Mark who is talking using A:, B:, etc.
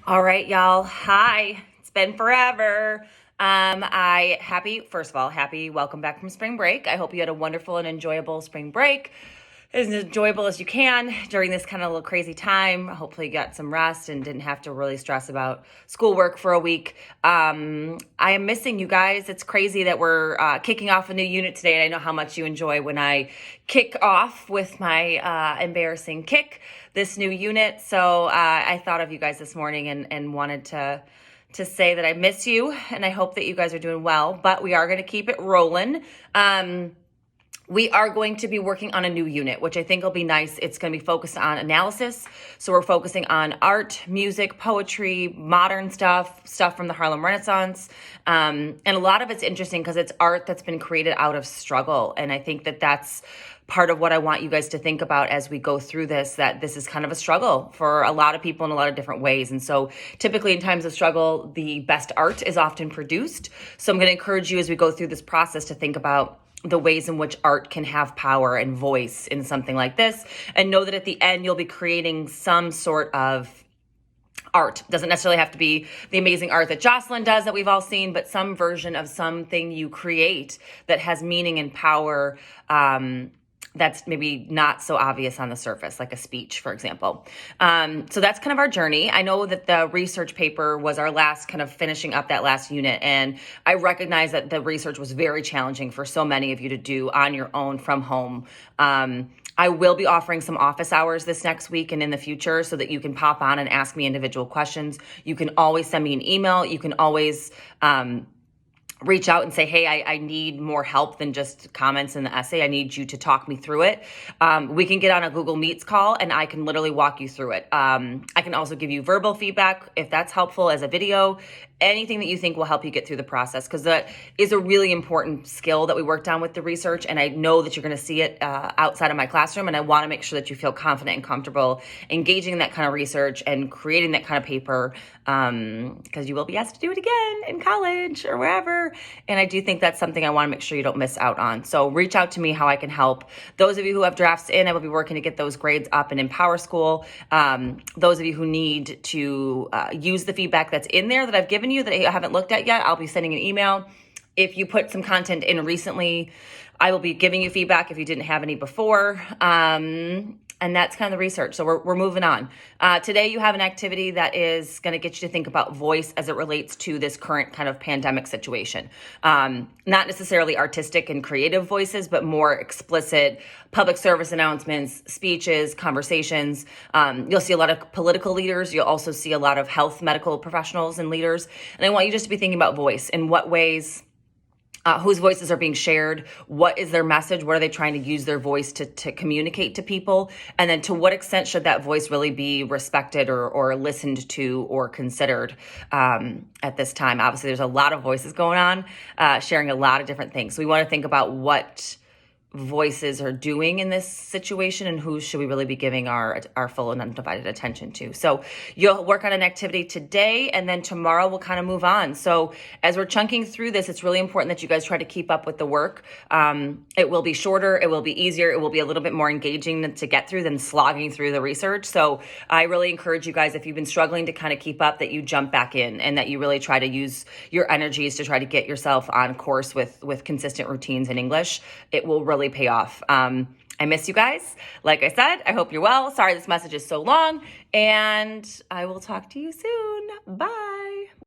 A: All right, y'all. Hi. It's been forever. First of all, happy welcome back from spring break. I hope you had a wonderful and enjoyable spring break. As enjoyable as you can during this kind of little crazy time. Hopefully you got some rest and didn't have to really stress about schoolwork for a week. I am missing you guys. It's crazy that we're kicking off a new unit today. And I know how much you enjoy when I kick off with my embarrassing kick, this new unit. So I thought of you guys this morning and wanted to say that I miss you and I hope that you guys are doing well, but we are going to keep it rolling. We are going to be working on a new unit, which I think will be nice. It's going to be focused on analysis. So we're focusing on art, music, poetry, modern stuff from the Harlem Renaissance. And a lot of it's interesting because it's art that's been created out of struggle. And I think that that's part of what I want you guys to think about as we go through this, that this is kind of a struggle for a lot of people in a lot of different ways. And so typically in times of struggle, the best art is often produced. So I'm going to encourage you as we go through this process to think about the ways in which art can have power and voice in something like this, and know that at the end you'll be creating some sort of art. Doesn't necessarily have to be the amazing art that Jocelyn does that we've all seen, but some version of something you create that has meaning and power, that's maybe not so obvious on the surface, like a speech, for example. So that's kind of our journey. I know that the research paper was our last kind of finishing up that last unit. And I recognize that the research was very challenging for so many of you to do on your own from home. I will be offering some office hours this next week and in the future so that you can pop on and ask me individual questions. You can always send me an email. You can always, reach out and say, hey, I need more help than just comments in the essay. I need you to talk me through it. We can get on a Google Meets call and I can literally walk you through it. I can also give you verbal feedback if that's helpful, as a video, anything that you think will help you get through the process, because that is a really important skill that we worked on with the research. And I know that you're going to see it outside of my classroom. And I want to make sure that you feel confident and comfortable engaging in that kind of research and creating that kind of paper, because you will be asked to do it again in college or wherever. And I do think that's something I want to make sure you don't miss out on. So reach out to me how I can help. Those of you who have drafts in, I will be working to get those grades up and in PowerSchool. Those of you who need to use the feedback that's in there that I've given you that I haven't looked at yet, I'll be sending an email. If you put some content in recently, I will be giving you feedback if you didn't have any before. And that's kind of the research. So we're moving on. Today you have an activity that is going to get you to think about voice as it relates to this current kind of pandemic situation. Not necessarily artistic and creative voices, but more explicit public service announcements, speeches, conversations. You'll see a lot of political leaders. You'll also see a lot of health medical professionals and leaders. And I want you just to be thinking about voice. In what ways whose voices are being shared, what is their message, what are they trying to use their voice to communicate to people, and then to what extent should that voice really be respected or listened to or considered at this time. Obviously, there's a lot of voices going on, sharing a lot of different things. So we want to think about what voices are doing in this situation and who should we really be giving our full and undivided attention to. So you'll work on an activity today, and then tomorrow we'll kind of move on. So as we're chunking through this, it's really important that you guys try to keep up with the work. It will be shorter, it will be easier, it will be a little bit more engaging to get through than slogging through the research. So I really encourage you guys, if you've been struggling to kind of keep up, that you jump back in and that you really try to use your energies to try to get yourself on course with consistent routines in English. It will really pay off. I miss you guys. Like I said, I hope you're well. Sorry this message is so long, and I will talk to you soon. Bye.